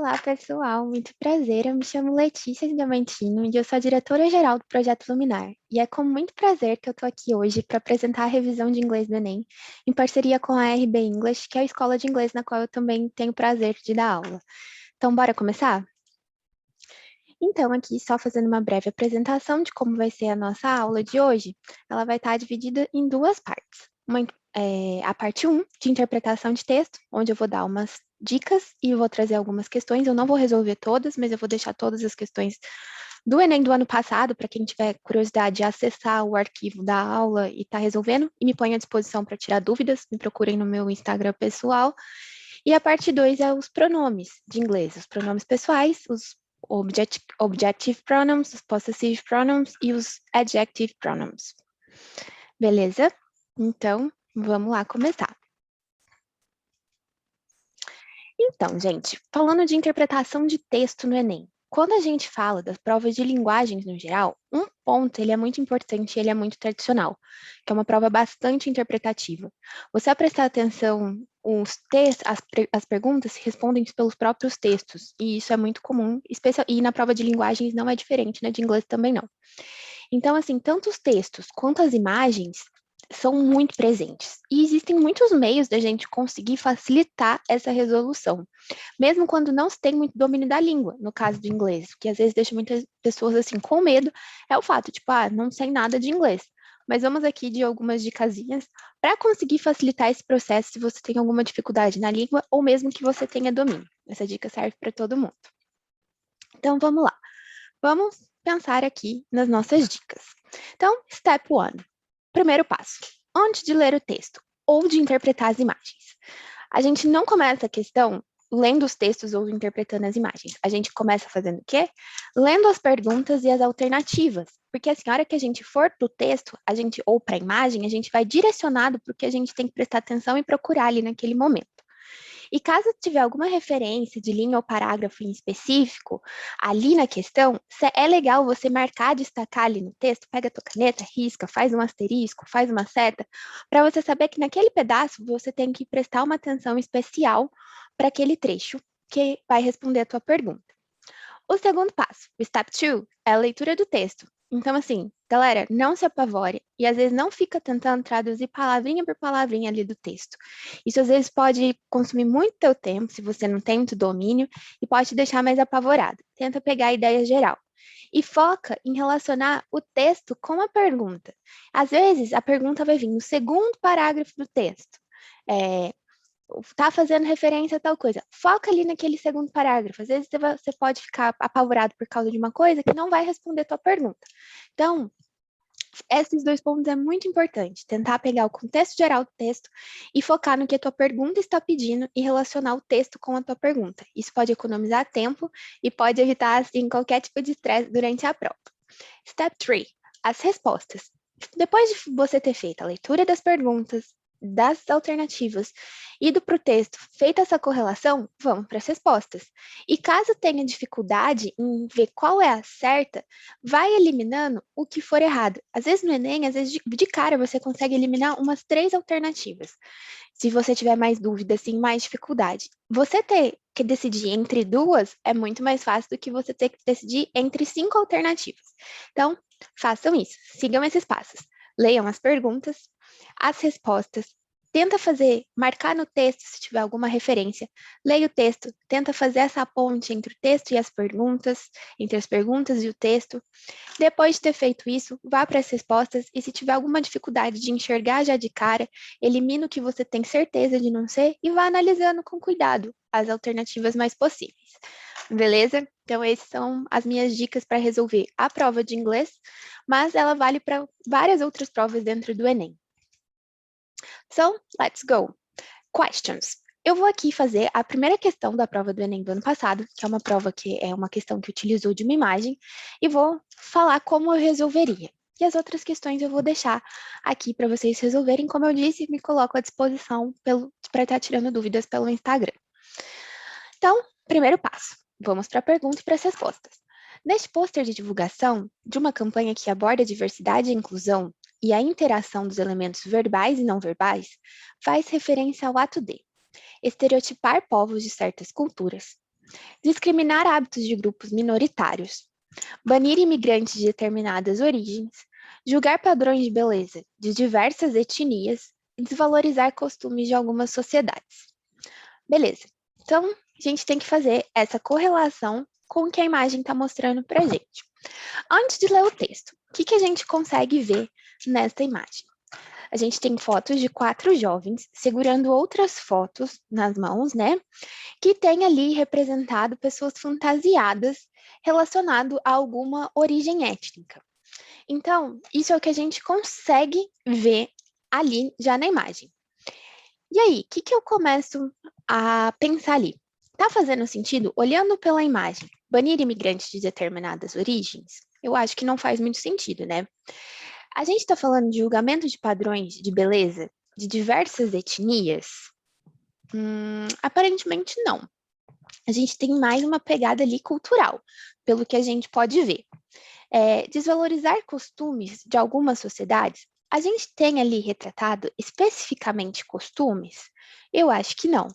Olá, pessoal, muito prazer. Eu me chamo Letícia Diamantino e eu sou a diretora-geral do Projeto Luminar. E é com muito prazer que eu estou aqui hoje para apresentar a revisão de inglês do Enem, em parceria com a RB English, que é a escola de inglês na qual eu também tenho o prazer de dar aula. Então, bora começar? Então, aqui só fazendo uma breve apresentação de como vai ser a nossa aula de hoje, ela vai estar dividida em duas partes. A parte 1, de interpretação de texto, onde eu vou dar umas dicas e vou trazer algumas questões. Eu não vou resolver todas, mas eu vou deixar todas as questões do Enem do ano passado, para quem tiver curiosidade de acessar o arquivo da aula e estar resolvendo, e me põe à disposição para tirar dúvidas, me procurem no meu Instagram pessoal. E a parte 2 é os pronomes de inglês, os pronomes pessoais, os objective pronouns, os possessive pronouns e os adjective pronouns. Beleza? Então, vamos lá começar. Então, gente, falando de interpretação de texto no Enem, quando a gente fala das provas de linguagens no geral, um ponto ele é muito importante e ele é muito tradicional, que é uma prova bastante interpretativa. Você vai prestar atenção, as perguntas se respondem pelos próprios textos, e isso é muito comum, e na prova de linguagens não é diferente, né, de inglês também não. Então, assim, tanto os textos quanto as imagens são muito presentes. E existem muitos meios da gente conseguir facilitar essa resolução, mesmo quando não se tem muito domínio da língua, no caso do inglês, o que às vezes deixa muitas pessoas assim com medo, é o fato, tipo, não sei nada de inglês. Mas vamos aqui de algumas dicasinhas para conseguir facilitar esse processo se você tem alguma dificuldade na língua ou mesmo que você tenha domínio. Essa dica serve para todo mundo. Então, vamos lá. Vamos pensar aqui nas nossas dicas. Então, step 1. Primeiro passo. Antes de ler o texto ou de interpretar as imagens. A gente não começa a questão lendo os textos ou interpretando as imagens. A gente começa fazendo o quê? Lendo as perguntas e as alternativas. Porque assim, a hora que a gente for para o texto, ou para a imagem, a gente vai direcionado para o que a gente tem que prestar atenção e procurar ali naquele momento. E caso tiver alguma referência de linha ou parágrafo em específico, ali na questão, é legal você marcar, destacar ali no texto, pega a tua caneta, risca, faz um asterisco, faz uma seta, para você saber que naquele pedaço você tem que prestar uma atenção especial para aquele trecho que vai responder a tua pergunta. O segundo passo, o step 2, é a leitura do texto. Então, assim, galera, não se apavore e às vezes não fica tentando traduzir palavrinha por palavrinha ali do texto. Isso às vezes pode consumir muito teu tempo, se você não tem muito domínio, e pode te deixar mais apavorado. Tenta pegar a ideia geral. E foca em relacionar o texto com a pergunta. Às vezes, a pergunta vai vir no segundo parágrafo do texto. Tá fazendo referência a tal coisa. Foca ali naquele segundo parágrafo. Às vezes você pode ficar apavorado por causa de uma coisa que não vai responder a tua pergunta. Então, esses dois pontos é muito importante. Tentar pegar o contexto geral do texto e focar no que a tua pergunta está pedindo e relacionar o texto com a tua pergunta. Isso pode economizar tempo e pode evitar, assim, qualquer tipo de estresse durante a prova. Step 3. As respostas. Depois de você ter feito a leitura das perguntas, das alternativas, ido para o texto, feita essa correlação, vamos para as respostas. E caso tenha dificuldade em ver qual é a certa, vai eliminando o que for errado. Às vezes no Enem, às vezes de cara, você consegue eliminar umas 3 alternativas. Se você tiver mais dúvida, assim, mais dificuldade. Você ter que decidir entre duas é muito mais fácil do que você ter que decidir entre 5 alternativas. Então, façam isso, sigam esses passos. Leiam as perguntas, as respostas, tenta marcar no texto se tiver alguma referência, leia o texto, tenta fazer essa ponte entre o texto e as perguntas, entre as perguntas e o texto. Depois de ter feito isso, vá para as respostas e se tiver alguma dificuldade de enxergar já de cara, elimina o que você tem certeza de não ser e vá analisando com cuidado as alternativas mais possíveis. Beleza? Então, essas são as minhas dicas para resolver a prova de inglês, mas ela vale para várias outras provas dentro do Enem. So, let's go. Questions. Eu vou aqui fazer a primeira questão da prova do Enem do ano passado, que é uma prova que é uma questão que utilizou de uma imagem, e vou falar como eu resolveria. E as outras questões eu vou deixar aqui para vocês resolverem. Como eu disse, me coloco à disposição para estar tirando dúvidas pelo Instagram. Então, primeiro passo. Vamos para a pergunta e para as respostas. Neste pôster de divulgação de uma campanha que aborda a diversidade e a inclusão e a interação dos elementos verbais e não verbais, faz referência ao ato de estereotipar povos de certas culturas, discriminar hábitos de grupos minoritários, banir imigrantes de determinadas origens, julgar padrões de beleza de diversas etnias e desvalorizar costumes de algumas sociedades. Beleza. Então, a gente tem que fazer essa correlação com o que a imagem está mostrando para a gente. Antes de ler o texto, o que a gente consegue ver nesta imagem? A gente tem fotos de 4 jovens segurando outras fotos nas mãos, né? Que tem ali representado pessoas fantasiadas relacionado a alguma origem étnica. Então, isso é o que a gente consegue ver ali já na imagem. E aí, o que eu começo a pensar ali? Tá fazendo sentido? Olhando pela imagem, banir imigrantes de determinadas origens? Eu acho que não faz muito sentido, né? A gente está falando de julgamento de padrões de beleza de diversas etnias? Aparentemente não. A gente tem mais uma pegada ali cultural, pelo que a gente pode ver. Desvalorizar costumes de algumas sociedades, a gente tem ali retratado especificamente costumes? Eu acho que não.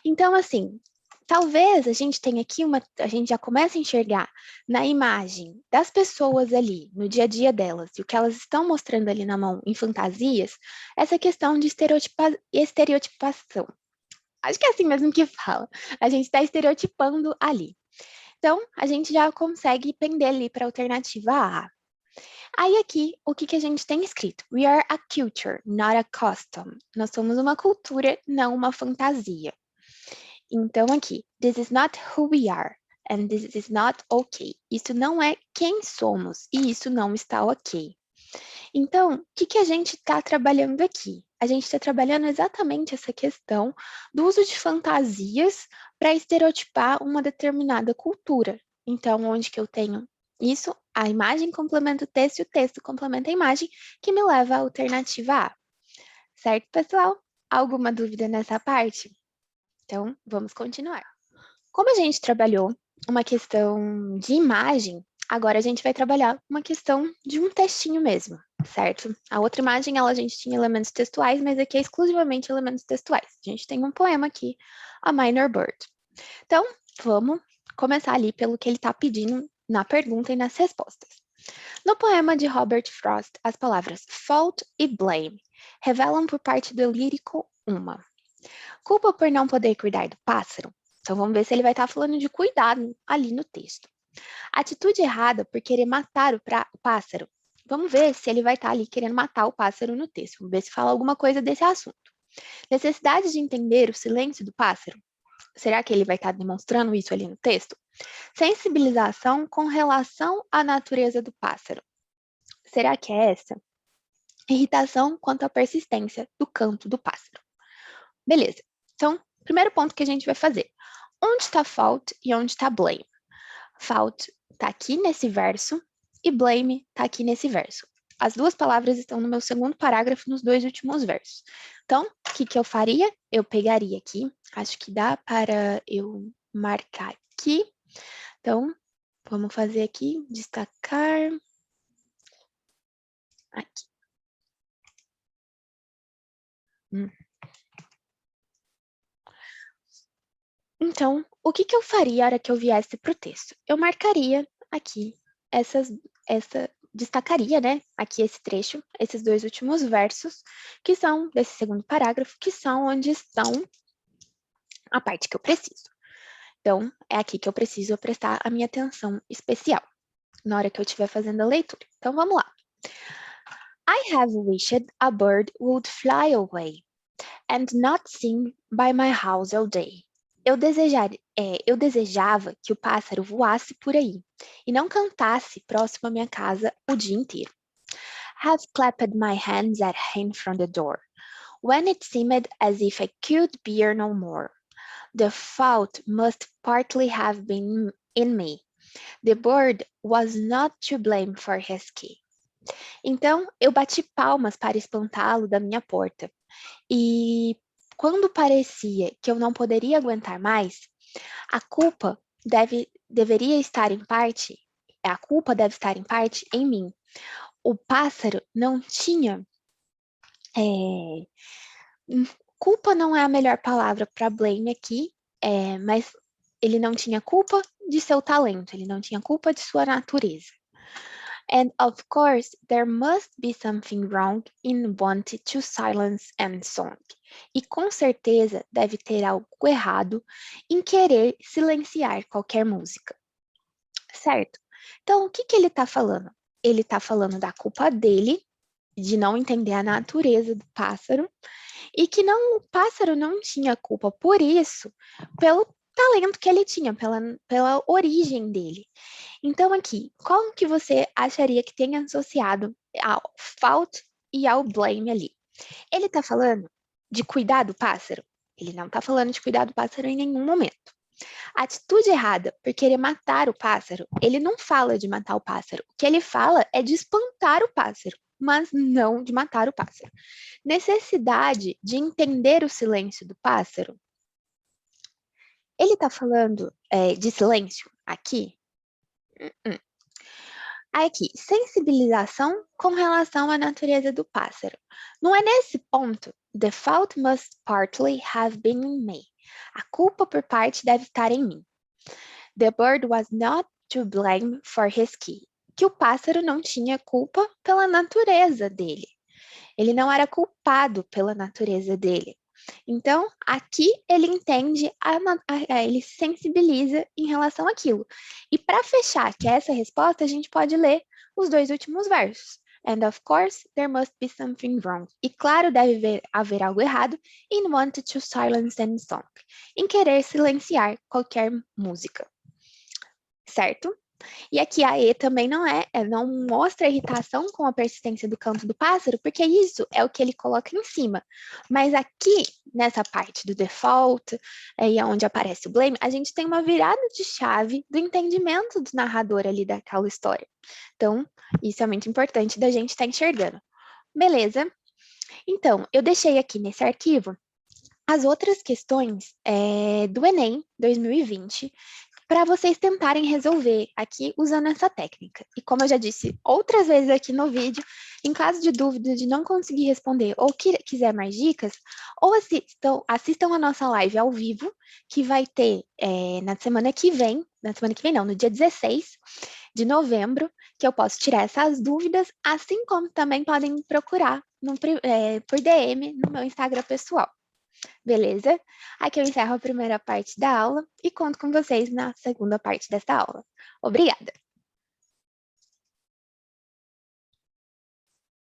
Então, assim, talvez a gente tenha aqui a gente já comece a enxergar na imagem das pessoas ali, no dia a dia delas, e o que elas estão mostrando ali na mão em fantasias, essa questão de estereotipação. Acho que é assim mesmo que fala. A gente está estereotipando ali. Então, a gente já consegue pender ali para a alternativa A. Aí aqui, o que a gente tem escrito? We are a culture, not a custom. Nós somos uma cultura, não uma fantasia. Então aqui, this is not who we are, and this is not okay. Isso não é quem somos, e isso não está ok. Então, o que a gente está trabalhando aqui? A gente está trabalhando exatamente essa questão do uso de fantasias para estereotipar uma determinada cultura. Então, onde que eu tenho isso, a imagem complementa o texto e o texto complementa a imagem, que me leva à alternativa A. Certo, pessoal? Alguma dúvida nessa parte? Então, vamos continuar. Como a gente trabalhou uma questão de imagem, agora a gente vai trabalhar uma questão de um textinho mesmo, certo? A outra imagem, a gente tinha elementos textuais, mas aqui é exclusivamente elementos textuais. A gente tem um poema aqui, A Minor Bird. Então, vamos começar ali pelo que ele está pedindo na pergunta e nas respostas. No poema de Robert Frost, as palavras fault e blame revelam por parte do lírico uma culpa por não poder cuidar do pássaro. Então vamos ver se ele vai estar falando de cuidado ali no texto. Atitude errada por querer matar o pássaro. Vamos ver se ele vai estar ali querendo matar o pássaro no texto. Vamos ver se fala alguma coisa desse assunto. Necessidade de entender o silêncio do pássaro. Será que ele vai estar demonstrando isso ali no texto? Sensibilização com relação à natureza do pássaro. Será que é essa? Irritação quanto à persistência do canto do pássaro. Beleza. Então, primeiro ponto que a gente vai fazer. Onde está fault e onde está blame? Fault está aqui nesse verso e blame está aqui nesse verso. As duas palavras estão no meu segundo parágrafo, nos 2 últimos versos. Então, o que eu faria? Eu pegaria aqui, acho que dá para eu marcar aqui. Então, vamos fazer aqui, destacar. Aqui. Então, o que eu faria na hora que eu viesse para o texto? Eu marcaria aqui destacaria, né, aqui esse trecho, esses 2 últimos versos, que são desse segundo parágrafo, que são onde estão a parte que eu preciso. Então, é aqui que eu preciso prestar a minha atenção especial, na hora que eu estiver fazendo a leitura. Então, vamos lá. I have wished a bird would fly away and not sing by my house all day. Eu desejava que o pássaro voasse por aí e não cantasse próximo à minha casa o dia inteiro. Have clapped my hands at him from the door, when it seemed as if I could bear no more. The fault must partly have been in me. The bird was not to blame for his key. Então, eu bati palmas para espantá-lo da minha porta. E quando parecia que eu não poderia aguentar mais, a culpa deveria estar em parte, a culpa deve estar em parte em mim. O pássaro não tinha. Culpa não é a melhor palavra para blame aqui, mas ele não tinha culpa de seu talento, ele não tinha culpa de sua natureza. And of course, there must be something wrong in wanting to silence any song. E com certeza deve ter algo errado em querer silenciar qualquer música. Certo? Então, o que ele está falando? Ele está falando da culpa dele, de não entender a natureza do pássaro, e que não, o pássaro não tinha culpa por isso, pelo talento que ele tinha, pela origem dele. Então, aqui, como que você acharia que tenha associado ao fault e ao blame ali? Ele está falando de cuidar do pássaro? Ele não está falando de cuidar do pássaro em nenhum momento. A atitude errada por querer matar o pássaro, ele não fala de matar o pássaro. O que ele fala é de espantar o pássaro, mas não de matar o pássaro. Necessidade de entender o silêncio do pássaro. Ele está falando de silêncio aqui? Aqui, sensibilização com relação à natureza do pássaro. Não é nesse ponto. The fault must partly have been in me. A culpa por parte deve estar em mim. The bird was not to blame for his key. Que o pássaro não tinha culpa pela natureza dele. Ele não era culpado pela natureza dele. Então, aqui ele entende, ele se sensibiliza em relação àquilo. E para fechar, que é essa resposta, a gente pode ler os dois últimos versos. And of course, there must be something wrong. E claro, deve haver algo errado in wanting to silence any song. Em querer silenciar qualquer música. Certo? E aqui a E também não mostra irritação com a persistência do canto do pássaro, porque isso é o que ele coloca em cima. Mas aqui, nessa parte do default, e onde aparece o blame, a gente tem uma virada de chave do entendimento do narrador ali daquela história. Então, isso é muito importante da gente estar enxergando. Beleza? Então, eu deixei aqui nesse arquivo as outras questões do Enem 2020, para vocês tentarem resolver aqui usando essa técnica. E como eu já disse outras vezes aqui no vídeo, em caso de dúvida de não conseguir responder ou quiser mais dicas, ou assistam a nossa live ao vivo, que vai ter na semana que vem não, no dia 16 de novembro, que eu posso tirar essas dúvidas, assim como também podem me procurar por DM no meu Instagram pessoal. Beleza? Aqui eu encerro a primeira parte da aula e conto com vocês na segunda parte desta aula. Obrigada!